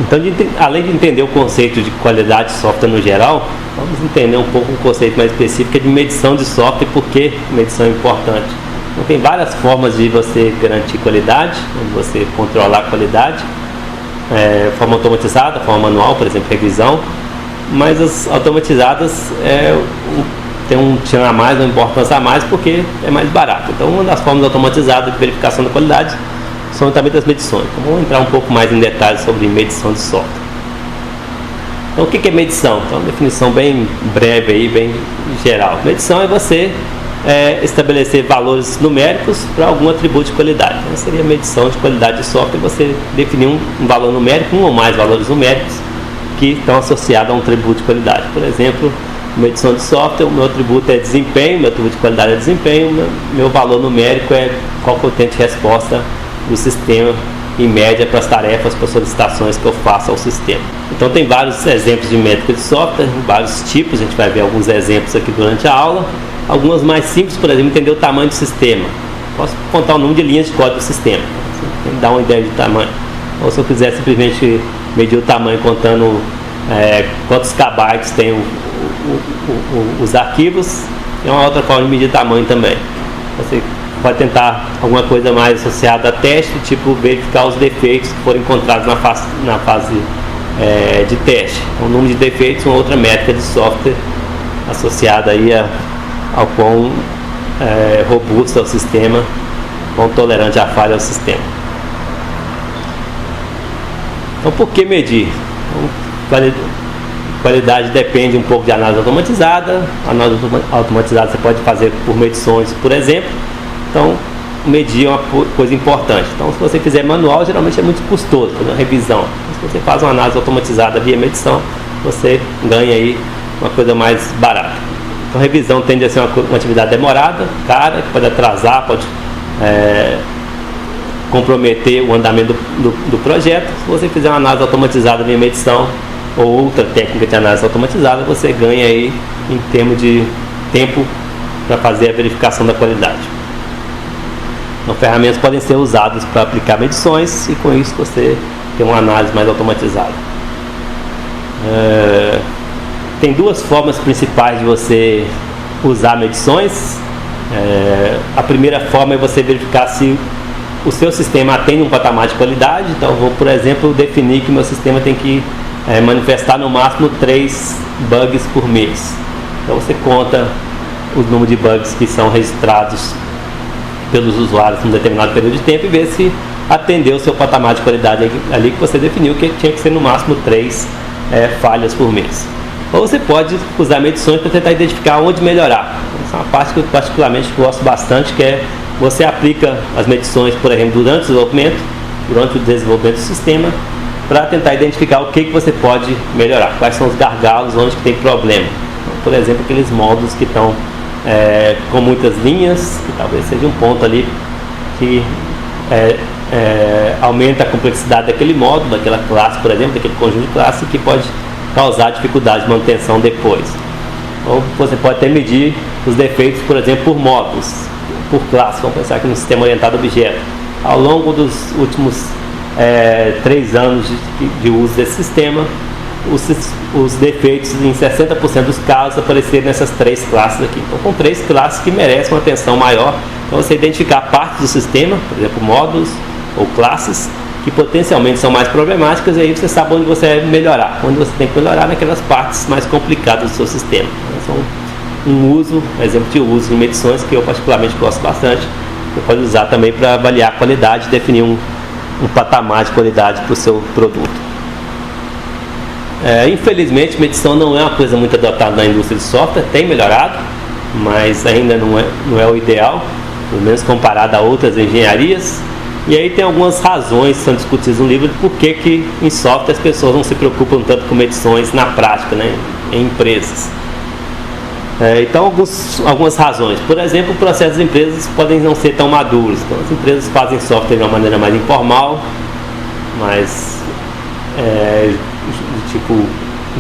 Então, além de entender o conceito de qualidade de software no geral, vamos entender um pouco um conceito mais específico de medição de software e por que medição é importante. Então, tem várias formas de você garantir qualidade, de você controlar a qualidade, forma automatizada, forma manual, por exemplo, revisão, mas as automatizadas tem um tchan a mais, uma importância a mais, porque é mais barato. Então, uma das formas automatizadas de verificação da qualidade são também das medições. Então, vamos entrar um pouco mais em detalhes sobre medição de software. Então, o que é medição? Então, uma definição bem breve aí, bem geral. Medição é você estabelecer valores numéricos para algum atributo de qualidade. Então, seria medição de qualidade de software, você definir um valor numérico, um ou mais valores numéricos que estão associados a um atributo de qualidade. Por exemplo, medição de software, o meu atributo é desempenho, meu atributo de qualidade é desempenho, meu valor numérico é qual que é o tempo de resposta do sistema em média para as tarefas, para as solicitações que eu faço ao sistema. Então tem vários exemplos de métrica de software, vários tipos, a gente vai ver alguns exemplos aqui durante a aula. Algumas mais simples, por exemplo, entender o tamanho do sistema. Posso contar o número de linhas de código do sistema, assim, dá uma ideia de tamanho. Ou se eu quiser simplesmente medir o tamanho contando quantos kbytes tem os arquivos, é uma outra forma de medir tamanho também. Você pode tentar alguma coisa mais associada a teste, tipo verificar os defeitos que foram encontrados na fase de teste. O número de defeitos é uma outra métrica de software associada aí ao quão robusto é o sistema, quão tolerante à falha é o sistema. Então, por que medir? Então, qualidade depende um pouco de análise automatizada. Análise automatizada você pode fazer por medições, por exemplo. Então, medir é uma coisa importante. Então, se você fizer manual, geralmente é muito custoso fazer uma revisão. Se você faz uma análise automatizada via medição, você ganha aí uma coisa mais barata. Então, revisão tende a ser uma atividade demorada, cara, que pode atrasar, pode comprometer o andamento do projeto. Se você fizer uma análise automatizada via medição ou outra técnica de análise automatizada, você ganha aí em termos de tempo para fazer a verificação da qualidade. Então, ferramentas podem ser usadas para aplicar medições e com isso você tem uma análise mais automatizada. Tem duas formas principais de você usar medições. A primeira forma é você verificar se o seu sistema atende um patamar de qualidade. Então, eu vou, por exemplo, definir que o meu sistema tem que manifestar no máximo 3 bugs por mês. Então, você conta o número de bugs que são registrados pelos usuários em um determinado período de tempo e ver se atendeu o seu patamar de qualidade ali que você definiu, que tinha que ser no máximo 3 falhas por mês. Ou você pode usar medições para tentar identificar onde melhorar. Essa é uma parte que eu particularmente gosto bastante, que é você aplica as medições, por exemplo, durante o desenvolvimento do sistema, para tentar identificar o que você pode melhorar, quais são os gargalos, onde que tem problema. Então, por exemplo, aqueles módulos que estão com muitas linhas, que talvez seja um ponto ali que aumenta a complexidade daquele módulo, daquela classe, por exemplo, daquele conjunto de classes, que pode causar dificuldade de manutenção depois. Ou você pode até medir os defeitos, por exemplo, por módulos, por classe. Vamos pensar aqui no sistema orientado a objeto. Ao longo dos últimos 3 anos de uso desse sistema, os defeitos em 60% dos casos apareceram nessas 3 classes aqui. Então, com 3 classes que merecem uma atenção maior. Então, você identificar partes do sistema, por exemplo, módulos ou classes, que potencialmente são mais problemáticas, e aí você sabe onde você deve melhorar, onde você tem que melhorar naquelas partes mais complicadas do seu sistema. Então, um exemplo de uso em medições que eu particularmente gosto bastante. Você pode usar também para avaliar a qualidade, definir um patamar de qualidade para o seu produto. Infelizmente, medição não é uma coisa muito adotada na indústria de software, tem melhorado, mas ainda não é o ideal, pelo menos comparado a outras engenharias. E aí tem algumas razões que são discutidas no livro de por que em software as pessoas não se preocupam tanto com medições na prática, né, em empresas. Então, algumas razões. Por exemplo, o processo das empresas podem não ser tão maduros. Então, as empresas fazem software de uma maneira mais informal, mais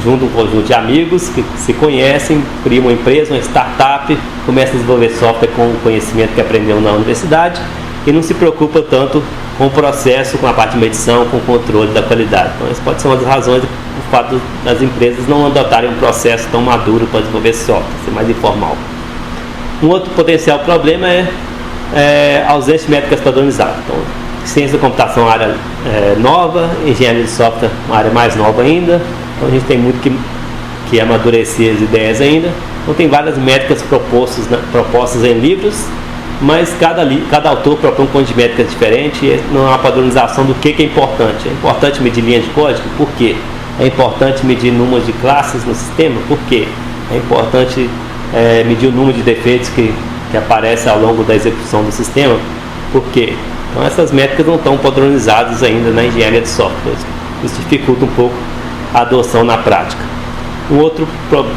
junto um conjunto de amigos que se conhecem, criam uma empresa, uma startup, começam a desenvolver software com o conhecimento que aprendeu na universidade e não se preocupa tanto com o processo, com a parte de medição, com o controle da qualidade. Então, isso pode ser uma das razões do fato das empresas não adotarem um processo tão maduro para desenvolver esse software, ser mais informal. Um outro potencial problema é a ausência de métricas padronizadas. Então, ciência da computação é uma área nova, engenharia de software é uma área mais nova ainda, então a gente tem muito que amadurecer as ideias ainda. Então tem várias métricas propostas em livros, mas cada autor propõe um conjunto de métricas diferente e não há uma padronização do que é importante. É importante medir linhas de código? Por quê? É importante medir números de classes no sistema? Por quê? É importante medir o número de defeitos que aparece ao longo da execução do sistema? Por quê? Então essas métricas não estão padronizadas ainda na engenharia de software. Isso dificulta um pouco a adoção na prática. Um outro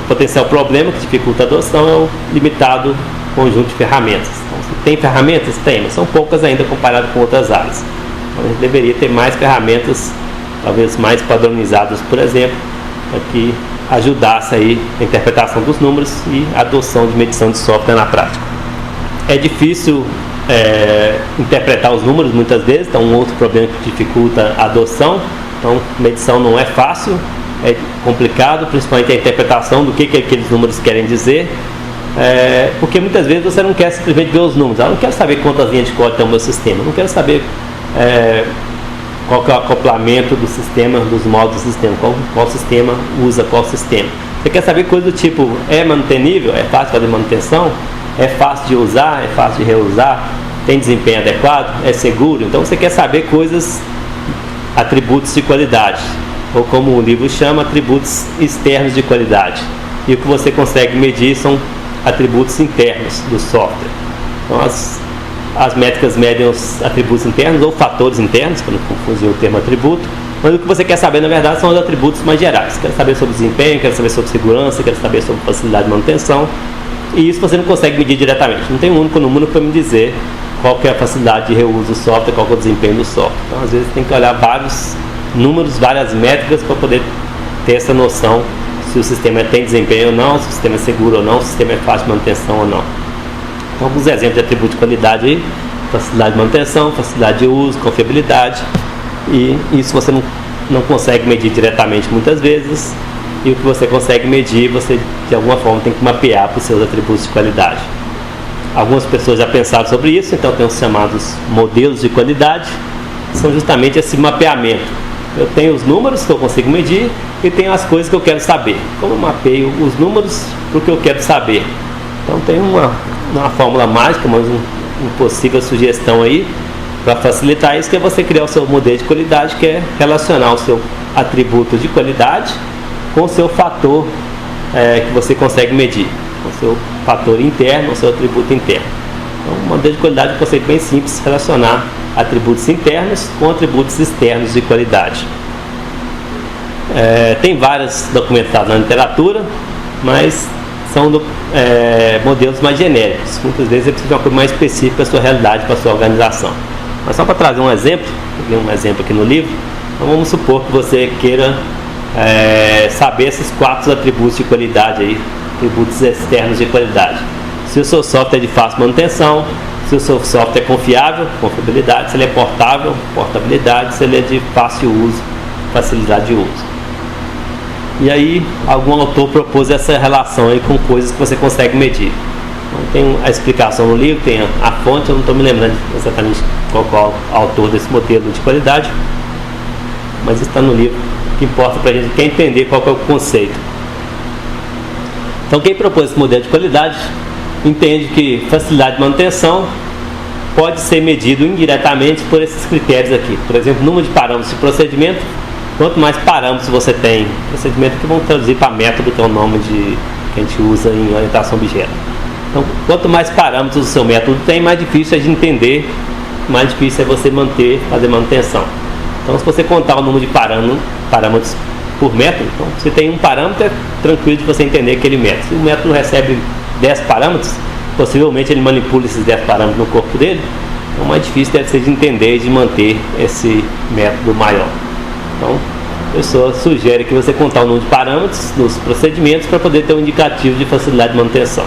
potencial problema que dificulta a adoção é o limitado conjunto de ferramentas. Então, se tem ferramentas? Tem, mas são poucas ainda comparado com outras áreas. Então, a gente deveria ter mais ferramentas, talvez mais padronizadas, por exemplo, para que ajudasse aí a interpretação dos números e a adoção de medição de software na prática. É difícil interpretar os números muitas vezes, então um outro problema que dificulta a adoção. Então, medição não é fácil, é complicado, principalmente a interpretação do que aqueles números querem dizer, porque muitas vezes você não quer simplesmente ver os números. Eu não quero saber quantas linhas de código tem o meu sistema, eu não quero saber qual que é o acoplamento do sistema, dos modos do sistema, qual sistema usa qual sistema. Você quer saber coisas do tipo, é mantenível, é fácil fazer manutenção, é fácil de usar, é fácil de reusar, tem desempenho adequado, é seguro. Então você quer saber coisas, atributos de qualidade, ou como o livro chama, atributos externos de qualidade. E o que você consegue medir são atributos internos do software. Então as métricas medem os atributos internos ou fatores internos, para não confundir o termo atributo, mas o que você quer saber na verdade são os atributos mais gerais. Quer saber sobre desempenho, quer saber sobre segurança, quer saber sobre facilidade de manutenção, e isso você não consegue medir diretamente. Não tem um único número para me dizer qual que é a facilidade de reuso do software, qual que é o desempenho do software. Então às vezes tem que olhar vários números, várias métricas para poder ter essa noção se o sistema tem desempenho ou não, se o sistema é seguro ou não, se o sistema é fácil de manutenção ou não. Então, alguns exemplos de atributos de qualidade aí: facilidade de manutenção, facilidade de uso, confiabilidade, e isso você não consegue medir diretamente muitas vezes, e o que você consegue medir, você de alguma forma tem que mapear para os seus atributos de qualidade. Algumas pessoas já pensaram sobre isso, então tem os chamados modelos de qualidade, que são justamente esse mapeamento. Eu tenho os números que eu consigo medir e tenho as coisas que eu quero saber. Como eu mapeio os números para o que eu quero saber? Então tem uma fórmula mágica, mas uma possível sugestão aí para facilitar isso, que é você criar o seu modelo de qualidade, que é relacionar o seu atributo de qualidade com o seu fator que você consegue medir, com o seu fator interno, o seu atributo interno. Então, o modelo de qualidade é um conceito bem simples, relacionar atributos internos com atributos externos de qualidade. Tem várias documentadas na literatura, mas são modelos mais genéricos. Muitas vezes você precisa de uma coisa mais específica para a sua realidade, para a sua organização. Mas só para trazer um exemplo, eu dei um exemplo aqui no livro. Então vamos supor que você queira saber esses 4 atributos de qualidade aí, atributos externos de qualidade. Se o seu software é de fácil manutenção, se o seu software é confiável, confiabilidade, se ele é portável, portabilidade, se ele é de fácil uso, facilidade de uso. E aí algum autor propôs essa relação aí com coisas que você consegue medir. Então, tem a explicação no livro, tem a fonte, eu não estou me lembrando exatamente qual é o autor desse modelo de qualidade, mas está no livro. O que importa para a gente é entender qual é o conceito. Então quem propôs esse modelo de qualidade entende que facilidade de manutenção pode ser medido indiretamente por esses critérios aqui. Por exemplo, número de parâmetros de procedimento. Quanto mais parâmetros você tem, procedimento que vão traduzir para método, que é o nome que a gente usa em orientação objeto. Então, quanto mais parâmetros o seu método tem, mais difícil é de entender, mais difícil é você fazer manutenção. Então, se você contar o número de parâmetros por método, então, se tem um parâmetro, é tranquilo de você entender aquele método. Se o método recebe 10 parâmetros, possivelmente ele manipula esses 10 parâmetros no corpo dele, então mais difícil deve ser de entender e de manter esse método maior. Então, a pessoa sugere que você contar o número de parâmetros nos procedimentos para poder ter um indicativo de facilidade de manutenção.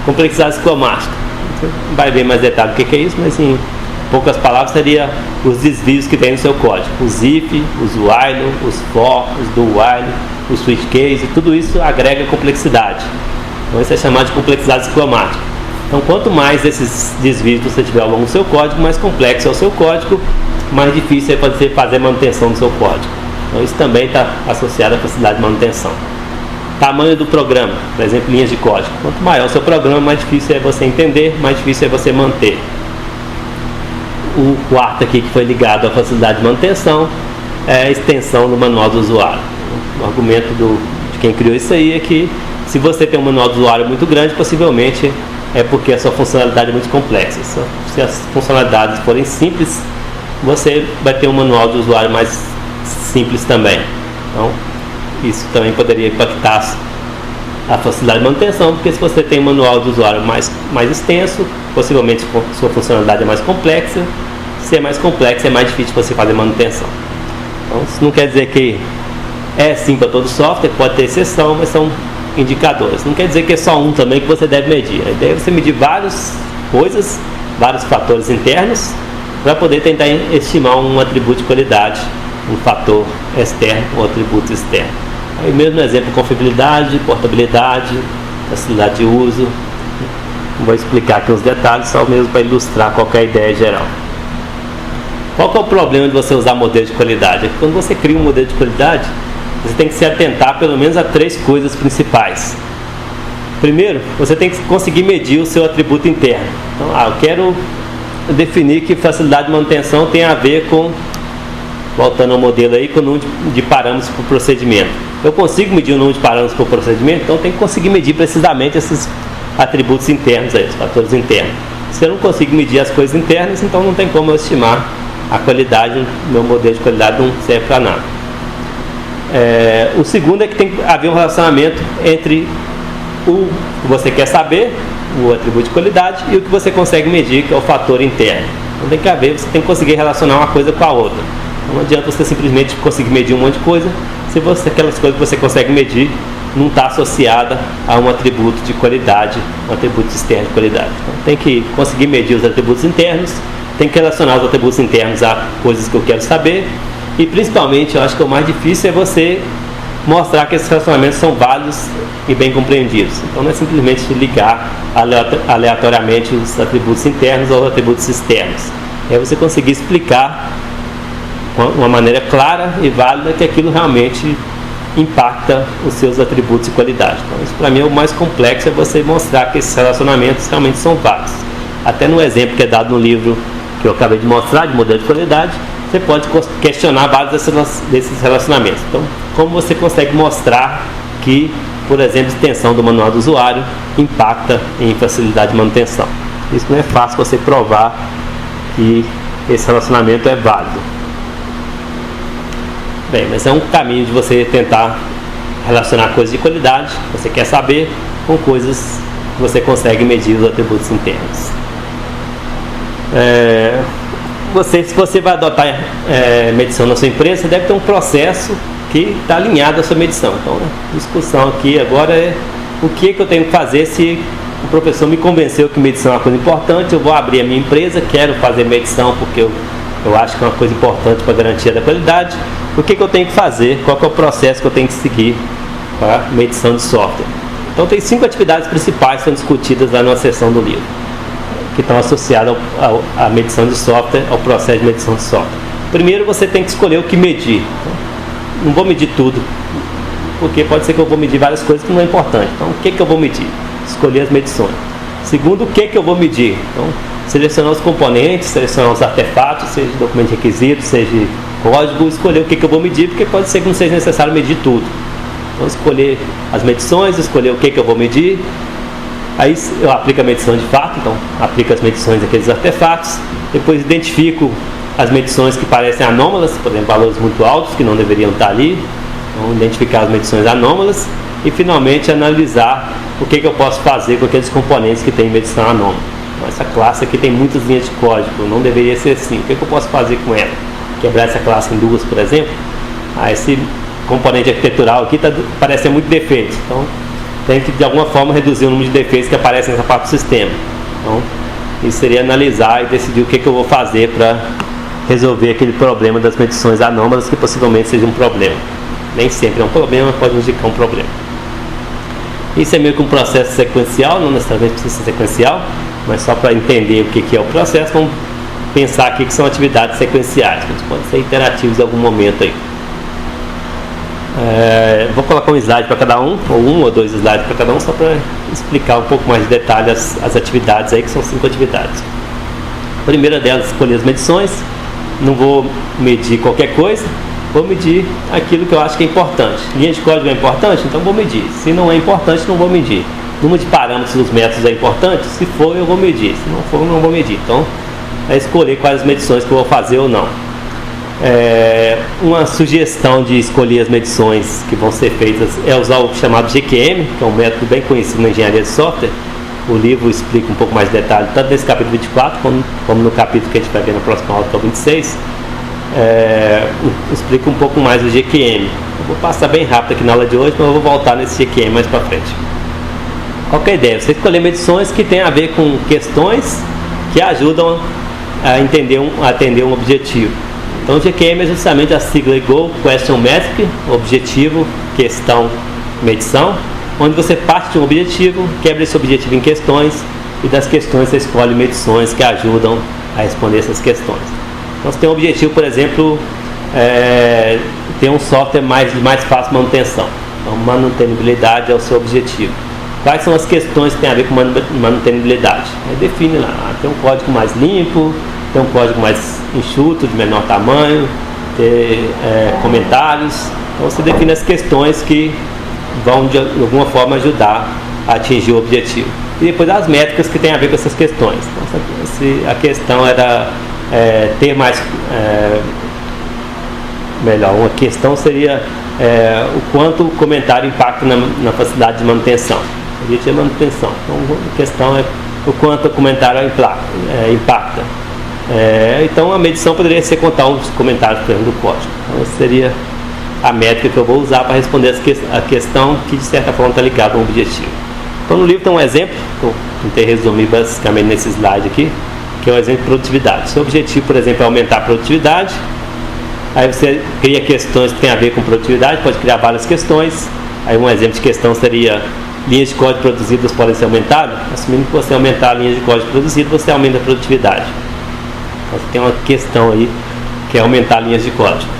Complexidade ciclomática. Você vai ver mais detalhe o que é isso, mas em poucas palavras, seria os desvios que tem no seu código. Os if, os while, os for, os do while, os switch case, tudo isso agrega complexidade. Então isso é chamado de complexidade ciclomática. Então quanto mais esses desvios você tiver ao longo do seu código, mais complexo é o seu código, mais difícil é você fazer manutenção do seu código. Então isso também está associado à facilidade de manutenção. Tamanho do programa, por exemplo, linhas de código. Quanto maior o seu programa, mais difícil é você entender, mais difícil é você manter. O quarto aqui que foi ligado à facilidade de manutenção é a extensão do manual do usuário. O argumento de quem criou isso aí é que se você tem um manual do usuário muito grande, possivelmente é porque a sua funcionalidade é muito complexa. Se as funcionalidades forem simples, você vai ter um manual do usuário mais simples também. Então, isso também poderia impactar a facilidade de manutenção, porque se você tem um manual do usuário mais extenso, possivelmente sua funcionalidade é mais complexa. Se é mais complexa, é mais difícil você fazer manutenção. Então, isso não quer dizer que é assim para todo software, pode ter exceção, mas são indicadores. Não quer dizer que é só um também que você deve medir. A ideia é você medir várias coisas, vários fatores internos, para poder tentar estimar um atributo de qualidade, um fator externo ou atributo externo. Aí mesmo no exemplo, confiabilidade, portabilidade, facilidade de uso. Não vou explicar aqui os detalhes, só mesmo para ilustrar qualquer ideia geral. Qual que é o problema de você usar modelo de qualidade? É que quando você cria um modelo de qualidade, você tem que se atentar pelo menos a 3 coisas principais. Primeiro, você tem que conseguir medir o seu atributo interno. Então, eu quero definir que facilidade de manutenção tem a ver com, voltando ao modelo aí, com o número de parâmetros por procedimento. Eu consigo medir o número de parâmetros por procedimento, então eu tenho que conseguir medir precisamente esses atributos internos aí, os fatores internos. Se eu não consigo medir as coisas internas, então não tem como eu estimar a qualidade, meu modelo de qualidade não serve para nada. O segundo é que tem que haver um relacionamento entre o que você quer saber, o atributo de qualidade, e o que você consegue medir, que é o fator interno. Então tem que haver, você tem que conseguir relacionar uma coisa com a outra. Não adianta você simplesmente conseguir medir um monte de coisa, se aquelas coisas que você consegue medir não está associada a um atributo de qualidade, um atributo externo de qualidade. Então, tem que conseguir medir os atributos internos, tem que relacionar os atributos internos a coisas que eu quero saber, e principalmente, eu acho que o mais difícil é você mostrar que esses relacionamentos são válidos e bem compreendidos. Então não é simplesmente ligar aleatoriamente os atributos internos aos atributos externos. É você conseguir explicar de uma maneira clara e válida que aquilo realmente impacta os seus atributos de qualidade. Então isso para mim é o mais complexo, é você mostrar que esses relacionamentos realmente são válidos. Até no exemplo que é dado no livro que eu acabei de mostrar, de modelo de qualidade, você pode questionar vários desses relacionamentos. Então, como você consegue mostrar que, por exemplo, a extensão do manual do usuário impacta em facilidade de manutenção? Isso não é fácil você provar que esse relacionamento é válido. Bem, mas é um caminho de você tentar relacionar coisas de qualidade que você quer saber com coisas que você consegue medir os atributos internos. Se você vai adotar medição na sua empresa, você deve ter um processo que está alinhado à sua medição. Então, a discussão aqui agora é o que eu tenho que fazer se o professor me convenceu que medição é uma coisa importante, eu vou abrir a minha empresa, quero fazer medição porque eu acho que é uma coisa importante para a garantia da qualidade. O que eu tenho que fazer? Qual que é o processo que eu tenho que seguir para medição de software? Então, tem 5 atividades principais que são discutidas lá na seção do livro, que estão associadas à medição de software, ao processo de medição de software. Primeiro, você tem que escolher o que medir. Não vou medir tudo, porque pode ser que eu vou medir várias coisas que não é importante. Então, o que eu vou medir? Escolher as medições. Segundo, o que eu vou medir? Então, selecionar os componentes, selecionar os artefatos, seja documento de requisito, seja código, escolher o que eu vou medir, porque pode ser que não seja necessário medir tudo. Então, escolher as medições, escolher o que eu vou medir. Aí eu aplico a medição de fato, então aplico as medições daqueles artefatos, depois identifico as medições que parecem anômalas, por exemplo, valores muito altos que não deveriam estar ali, então identificar as medições anômalas e finalmente analisar o que eu posso fazer com aqueles componentes que têm medição anômala. Então, essa classe aqui tem muitas linhas de código, não deveria ser assim, o que eu posso fazer com ela? Quebrar essa classe em duas, por exemplo? Esse componente arquitetural aqui parece ter muito defeito, então tem que de alguma forma reduzir o número de defeitos que aparecem nessa parte do sistema. Então, e seria analisar e decidir o que eu vou fazer para resolver aquele problema das medições anômalas, que possivelmente seja um problema. Nem sempre é um problema, pode indicar um problema. Isso é meio que um processo sequencial, não necessariamente precisa ser sequencial, mas só para entender o que é o processo, vamos pensar aqui que são atividades sequenciais, que podem ser interativos em algum momento aí. Vou colocar um slide para cada um, ou um ou dois slides para cada um, só para explicar um pouco mais de detalhe as atividades aí, que são 5 atividades. A primeira delas, escolher as medições. Não vou medir qualquer coisa, vou medir aquilo que eu acho que é importante. Linha de código é importante? Então vou medir. Se não é importante, não vou medir. Número de parâmetros dos métodos é importante? Se for, eu vou medir. Se não for, eu não vou medir. Então, é escolher quais medições que eu vou fazer ou não. Uma sugestão de escolher as medições que vão ser feitas é usar o chamado GQM, que é um método bem conhecido na engenharia de software. O livro explica um pouco mais de detalhe, tanto nesse capítulo 24, como no capítulo que a gente vai ver na próxima aula, que é o 26. Explica um pouco mais do GQM. Eu vou passar bem rápido aqui na aula de hoje, mas eu vou voltar nesse GQM mais para frente. Qual que é a ideia? Você escolher medições que têm a ver com questões que ajudam a atender um objetivo. Então o GQM é justamente a sigla Goal, Question, Metric, objetivo, questão, medição, onde você parte de um objetivo, quebra esse objetivo em questões, e das questões você escolhe medições que ajudam a responder essas questões. Então você tem um objetivo, por exemplo, ter um software de mais fácil manutenção. Então manutenibilidade é o seu objetivo. Quais são as questões que têm a ver com manutenibilidade? Aí define lá, tem um código mais limpo, tem um código mais enxuto, de menor tamanho, ter comentários. Então você define as questões que vão de alguma forma ajudar a atingir o objetivo. E depois as métricas que têm a ver com essas questões. Então, se a questão era ter mais... uma questão seria o quanto o comentário impacta na facilidade de manutenção. O objetivo é manutenção. Então a questão é o quanto o comentário impacta. Então a medição poderia ser contar os comentários do código. Então essa seria a métrica que eu vou usar para responder a questão que de certa forma está ligada a um objetivo. Então no livro tem um exemplo, que eu tentei resumir basicamente nesse slide aqui, que é o exemplo de produtividade. Seu objetivo, por exemplo, é aumentar a produtividade. Aí você cria questões que têm a ver com produtividade, pode criar várias questões. Aí um exemplo de questão seria: linhas de código produzidas podem ser aumentadas? Assumindo que você aumentar a linha de código produzido, você aumenta a produtividade. Então você tem uma questão aí que é aumentar linhas de código.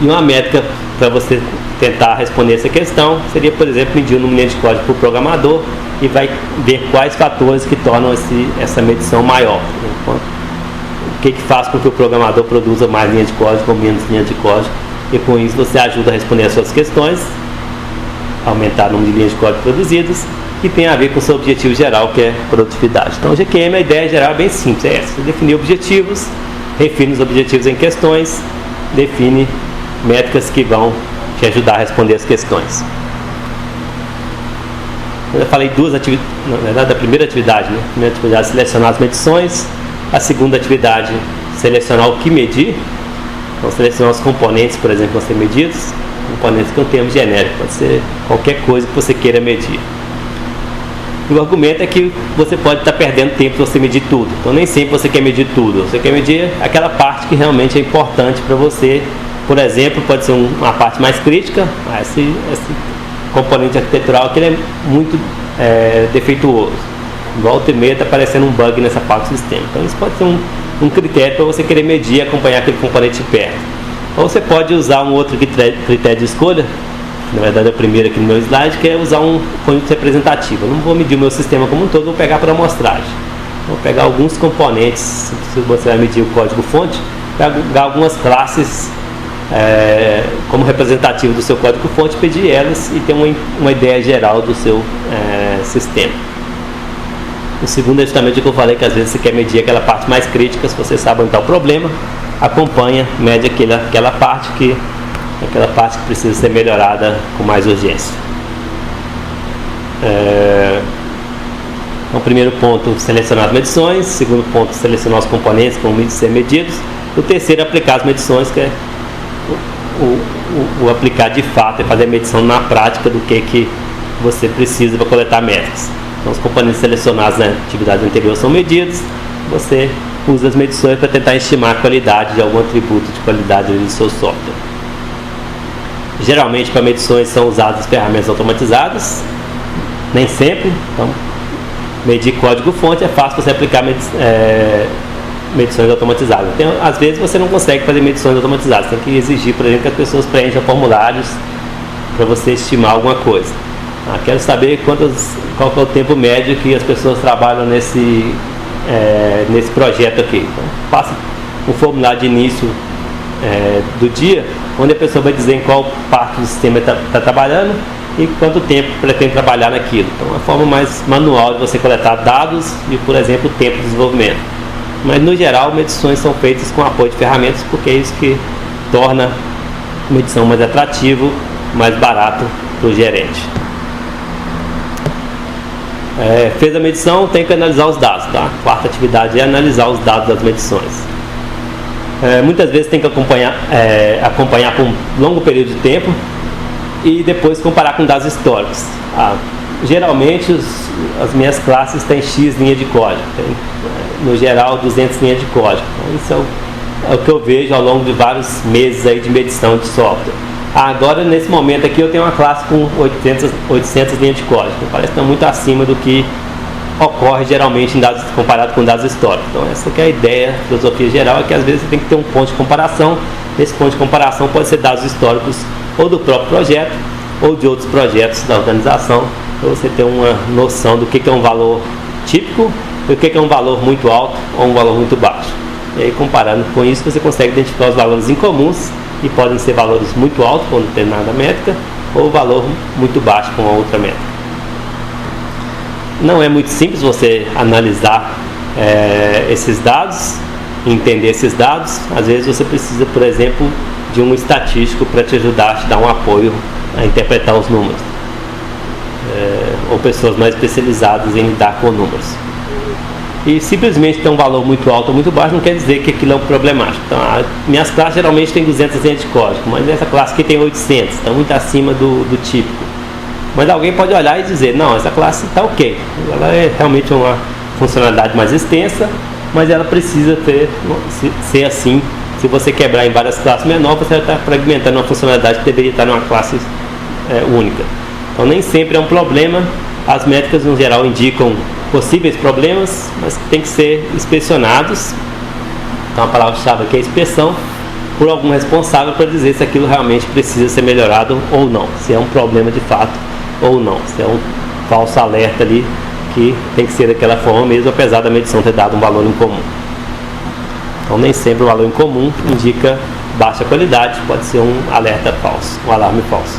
E uma métrica para você tentar responder essa questão seria, por exemplo, medir o número de código por programador e vai ver quais fatores que tornam essa medição maior. Então, o que faz com que o programador produza mais linhas de código ou menos linhas de código, e com isso você ajuda a responder as suas questões, aumentar o número de linhas de código produzidas, que tem a ver com o seu objetivo geral, que é produtividade. Então o GQM, a ideia geral é bem simples, é essa: você definir objetivos, refine os objetivos em questões, define métricas que vão te ajudar a responder as questões. Eu já falei duas atividades, na verdade a primeira atividade, né? A primeira atividade é selecionar as medições. A segunda atividade, selecionar o que medir. Então selecionar os componentes, por exemplo, que vão ser medidos. Componentes que é um termo genérico, pode ser qualquer coisa que você queira medir. E o argumento é que você pode estar perdendo tempo se você medir tudo. Então nem sempre você quer medir tudo. Você quer medir aquela parte que realmente é importante para você. Por exemplo, pode ser uma parte mais crítica. Esse componente arquitetural aqui é muito defeituoso. Volta e meia está aparecendo um bug nessa parte do sistema. Então isso pode ser um critério para você querer medir e acompanhar aquele componente de perto. Ou você pode usar um outro critério de escolha, que na verdade é o primeiro aqui no meu slide, que é usar um conjunto representativo. Eu não vou medir o meu sistema como um todo, vou pegar para amostragem. Vou pegar alguns componentes, se você vai medir o código-fonte, pegar algumas classes como representativo do seu código-fonte, pedir elas e ter uma ideia geral do seu sistema. O segundo é justamente o que eu falei, que às vezes você quer medir aquela parte mais crítica. Se você sabe onde está o problema, acompanha, mede aquela parte que precisa ser melhorada com mais urgência. Então, primeiro ponto, selecionar as medições. Segundo ponto, selecionar os componentes que vão ser medidos. O terceiro, aplicar as medições, que é o aplicar de fato, é fazer a medição na prática do que você precisa para coletar métricas. Então, os componentes selecionados na atividade anterior são medidos. você usa as medições para tentar estimar a qualidade de algum atributo de qualidade do seu software. Geralmente, para medições são usadas ferramentas automatizadas, nem sempre. Então, medir código-fonte é fácil você aplicar medições automatizadas. Então, às vezes você não consegue fazer medições automatizadas, tem que exigir, por exemplo, que as pessoas preencham formulários para você estimar alguma coisa. Quero saber qual é o tempo médio que as pessoas trabalham nesse projeto aqui. Então, faça um formulário de início do dia, onde a pessoa vai dizer em qual parte do sistema está trabalhando e quanto tempo pretende trabalhar naquilo. Então, é uma forma mais manual de você coletar dados e, por exemplo, o tempo de desenvolvimento. Mas, no geral, medições são feitas com apoio de ferramentas, porque é isso que torna a medição mais atrativo, mais barato para o gerente. Fez a medição, tem que analisar os dados. Tá? A quarta atividade é analisar os dados das medições. Muitas vezes tem que acompanhar por um longo período de tempo e depois comparar com dados históricos. Geralmente as minhas classes têm X linha de código, tem, no geral 200 linhas de código. Então, isso é o que eu vejo ao longo de vários meses aí de medição de software. Agora, nesse momento aqui, eu tenho uma classe com 800 linhas de código, então parece que está muito acima do que ocorre geralmente comparado com dados históricos. Então, essa que é a ideia, a filosofia geral, é que às vezes você tem que ter um ponto de comparação. Esse ponto de comparação pode ser dados históricos ou do próprio projeto ou de outros projetos da organização, para você ter uma noção do que é um valor típico e o que é um valor muito alto ou um valor muito baixo. E aí, comparando com isso, você consegue identificar os valores incomuns, e podem ser valores muito altos com determinada métrica ou valor muito baixo com a outra métrica. Não é muito simples você analisar esses dados, entender esses dados. Às vezes você precisa, por exemplo, de um estatístico para te ajudar, te dar um apoio a interpretar os números, ou pessoas mais especializadas em lidar com números. E simplesmente ter um valor muito alto ou muito baixo não quer dizer que aquilo é um problemático. Então, minhas classes geralmente têm 200 linhas de código, mas essa classe aqui tem 800, está muito acima do típico. Mas alguém pode olhar e dizer, não, essa classe está ok, ela é realmente uma funcionalidade mais extensa, mas ela precisa ser assim. Se você quebrar em várias classes menores, você vai estar fragmentando uma funcionalidade que deveria estar numa classe única. Então, nem sempre é um problema. As métricas, no geral, indicam possíveis problemas, mas tem que ser inspecionados. Então, a palavra-chave aqui é inspeção por algum responsável para dizer se aquilo realmente precisa ser melhorado ou não, se é um problema de fato ou não, se é um falso alerta ali que tem que ser daquela forma mesmo, apesar da medição ter dado um valor incomum. Então, nem sempre o valor incomum indica baixa qualidade, pode ser um alerta falso, um alarme falso.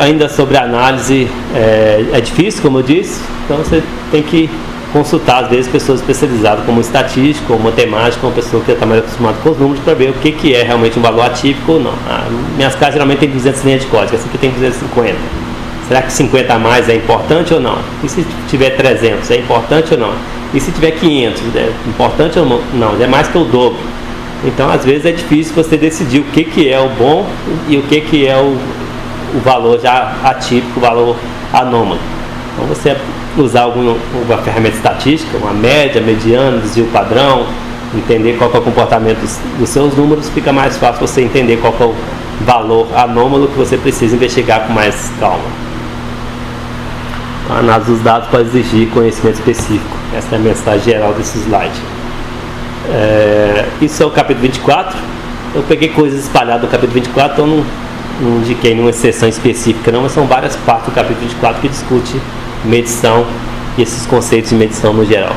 Ainda sobre a análise, é difícil, como eu disse, então você tem que consultar, às vezes, pessoas especializadas como estatístico ou matemático, uma pessoa que está mais acostumada com os números, para ver o que é realmente um valor atípico ou não. Minhas classes geralmente tem 200 linhas de código, essa aqui tem 250. Será que 50 a mais é importante ou não? E se tiver 300, é importante ou não? E se tiver 500, é importante ou não? É mais que o dobro. Então, às vezes, é difícil você decidir o que é o bom e o que é o valor já atípico, o valor anômalo. Então, você usar alguma ferramenta estatística, uma média, mediana, desvio padrão, entender qual é o comportamento dos seus números, fica mais fácil você entender qual é o valor anômalo que você precisa investigar com mais calma. A análise dos dados pode exigir conhecimento específico. Essa é a mensagem geral desse slide. Isso é o capítulo 24. Eu peguei coisas espalhadas do capítulo 24, então não indiquei nenhuma seção específica não, mas são várias partes do capítulo 24 que discute medição e esses conceitos de medição no geral.